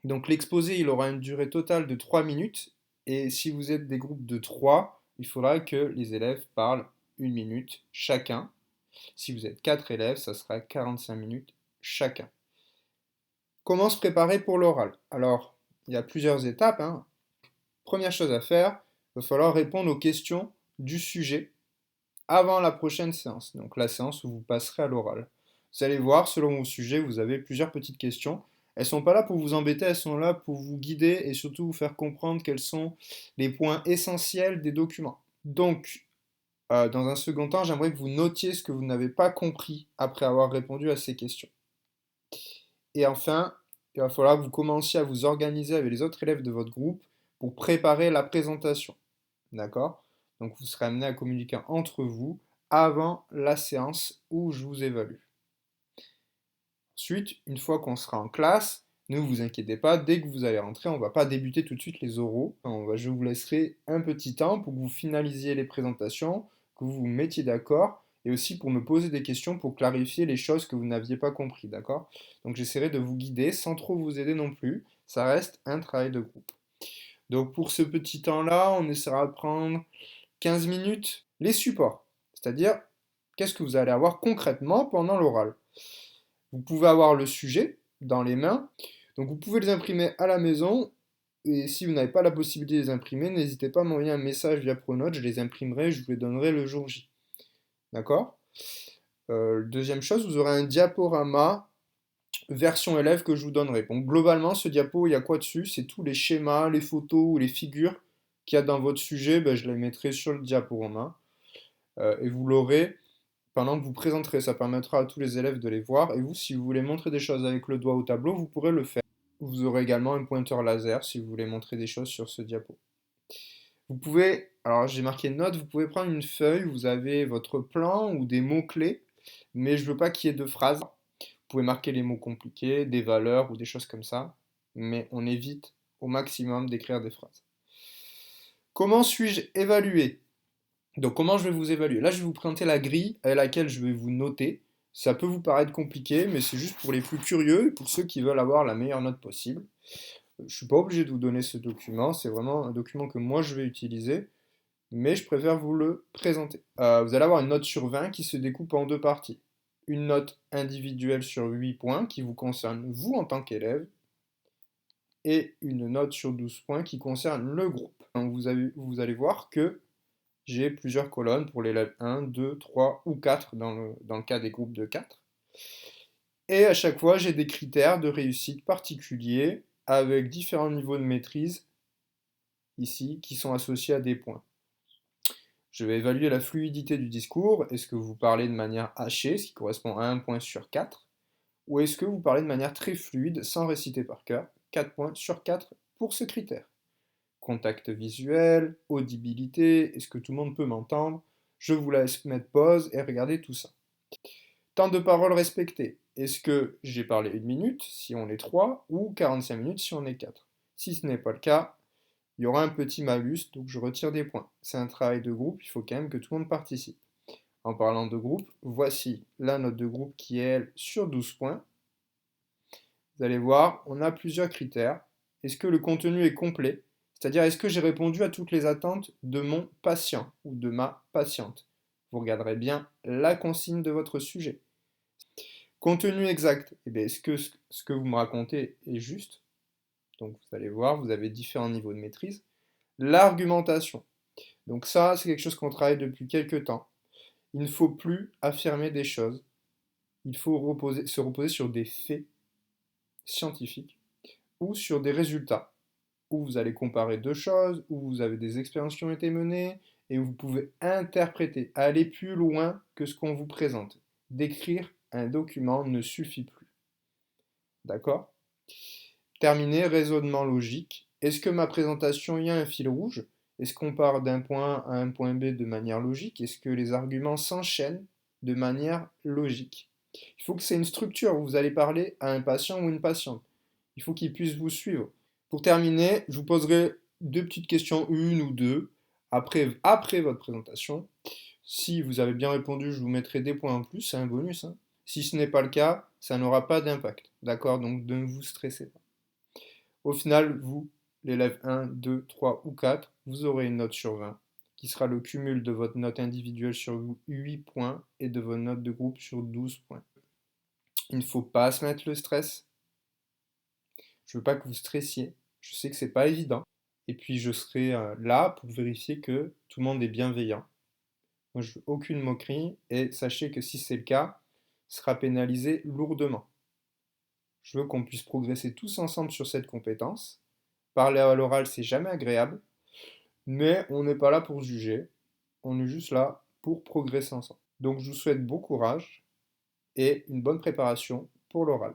Donc l'exposé, il aura une durée totale de 3 minutes. Et si vous êtes des groupes de 3, il faudra que les élèves parlent 1 minute chacun. Si vous êtes 4 élèves, ça sera 45 minutes chacun. Comment se préparer pour l'oral? Alors, il y a plusieurs étapes, hein. Première chose à faire, il va falloir répondre aux questions du sujet avant la prochaine séance. Donc la séance où vous passerez à l'oral. Vous allez voir, selon vos sujets, vous avez plusieurs petites questions. Elles ne sont pas là pour vous embêter, elles sont là pour vous guider et surtout vous faire comprendre quels sont les points essentiels des documents. Donc, dans un second temps, j'aimerais que vous notiez ce que vous n'avez pas compris après avoir répondu à ces questions. Et enfin, il va falloir que vous commenciez à vous organiser avec les autres élèves de votre groupe pour préparer la présentation. D'accord? Donc vous serez amené à communiquer entre vous avant la séance où je vous évalue. Ensuite, une fois qu'on sera en classe, ne vous inquiétez pas, dès que vous allez rentrer, on ne va pas débuter tout de suite les oraux. Je vous laisserai un petit temps pour que vous finalisiez les présentations, que vous vous mettiez d'accord, et aussi pour me poser des questions pour clarifier les choses que vous n'aviez pas compris, d'accord? Donc j'essaierai de vous guider sans trop vous aider non plus. Ça reste un travail de groupe. Donc pour ce petit temps-là, on essaiera de prendre 15 minutes les supports. C'est-à-dire, qu'est-ce que vous allez avoir concrètement pendant l'oral? Vous pouvez avoir le sujet dans les mains, donc vous pouvez les imprimer à la maison, et si vous n'avez pas la possibilité de les imprimer, n'hésitez pas à m'envoyer un message via Pronote, je les imprimerai, je vous les donnerai le jour J. D'accord? Deuxième chose, vous aurez un diaporama version élève que je vous donnerai. Donc globalement, ce diapo, il y a quoi dessus? C'est tous les schémas, les photos ou les figures qu'il y a dans votre sujet, ben, je les mettrai sur le diaporama. Et vous l'aurez pendant que vous présenterez. Ça permettra à tous les élèves de les voir. Et vous, si vous voulez montrer des choses avec le doigt au tableau, vous pourrez le faire. Vous aurez également un pointeur laser si vous voulez montrer des choses sur ce diapo. Vous pouvez, alors j'ai marqué note, vous pouvez prendre une feuille, vous avez votre plan ou des mots-clés, mais je veux pas qu'il y ait de phrases. Vous pouvez marquer les mots compliqués, des valeurs ou des choses comme ça, mais on évite au maximum d'écrire des phrases. Comment suis-je évalué? Donc comment je vais vous évaluer? Là, je vais vous présenter la grille à laquelle je vais vous noter. Ça peut vous paraître compliqué, mais c'est juste pour les plus curieux et pour ceux qui veulent avoir la meilleure note possible. Je ne suis pas obligé de vous donner ce document, c'est vraiment un document que moi je vais utiliser, mais je préfère vous le présenter. Vous allez avoir une note sur 20 qui se découpe en deux parties. Une note individuelle sur 8 points qui vous concerne vous en tant qu'élève, et une note sur 12 points qui concerne le groupe. Donc vous allez voir que j'ai plusieurs colonnes pour l'élève 1, 2, 3 ou 4 dans le cas des groupes de 4. Et à chaque fois, j'ai des critères de réussite particuliers avec différents niveaux de maîtrise ici qui sont associés à des points. Je vais évaluer la fluidité du discours. Est-ce que vous parlez de manière hachée, ce qui correspond à 1 point sur 4, ou est-ce que vous parlez de manière très fluide, sans réciter par cœur? 4 points sur 4 pour ce critère. Contact visuel, audibilité, est-ce que tout le monde peut m'entendre? Je vous laisse mettre pause et regarder tout ça. Temps de parole respecté. Est-ce que j'ai parlé 1 minute si on est 3 ou 45 minutes si on est 4? Si ce n'est pas le cas, il y aura un petit malus, donc je retire des points. C'est un travail de groupe, il faut quand même que tout le monde participe. En parlant de groupe, voici la note de groupe qui est, elle, sur 12 points. Vous allez voir, on a plusieurs critères. Est-ce que le contenu est complet? C'est-à-dire, est-ce que j'ai répondu à toutes les attentes de mon patient ou de ma patiente? Vous regarderez bien la consigne de votre sujet. Contenu exact. Eh bien, est-ce que ce que vous me racontez est juste? Donc, vous allez voir, vous avez différents niveaux de maîtrise. L'argumentation. Donc ça, c'est quelque chose qu'on travaille depuis quelques temps. Il ne faut plus affirmer des choses. Il faut se reposer sur des faits scientifiques ou sur des résultats, où vous allez comparer deux choses, où vous avez des expériences qui ont été menées, et où vous pouvez interpréter, aller plus loin que ce qu'on vous présente. D'écrire un document ne suffit plus. D'accord? Terminé, raisonnement logique. Est-ce que ma présentation, il y a un fil rouge? Est-ce qu'on part d'un point A à un point B de manière logique? Est-ce que les arguments s'enchaînent de manière logique? Il faut que c'est une structure où vous allez parler à un patient ou une patiente. Il faut qu'il puisse vous suivre. Pour terminer, je vous poserai deux petites questions, une ou deux, après votre présentation. Si vous avez bien répondu, je vous mettrai des points en plus, c'est un bonus, hein. Si ce n'est pas le cas, ça n'aura pas d'impact. D'accord? Donc ne vous stressez pas. Au final, vous, l'élève 1, 2, 3 ou 4, vous aurez une note sur 20, qui sera le cumul de votre note individuelle sur 8 points et de votre note de groupe sur 12 points. Il ne faut pas se mettre le stress. Je veux pas que vous stressiez. Je sais que c'est pas évident. Et puis je serai là pour vérifier que tout le monde est bienveillant. Moi, je veux aucune moquerie et sachez que si c'est le cas, sera pénalisé lourdement. Je veux qu'on puisse progresser tous ensemble sur cette compétence. Parler à l'oral, c'est jamais agréable, mais on n'est pas là pour juger. On est juste là pour progresser ensemble. Donc je vous souhaite bon courage et une bonne préparation pour l'oral.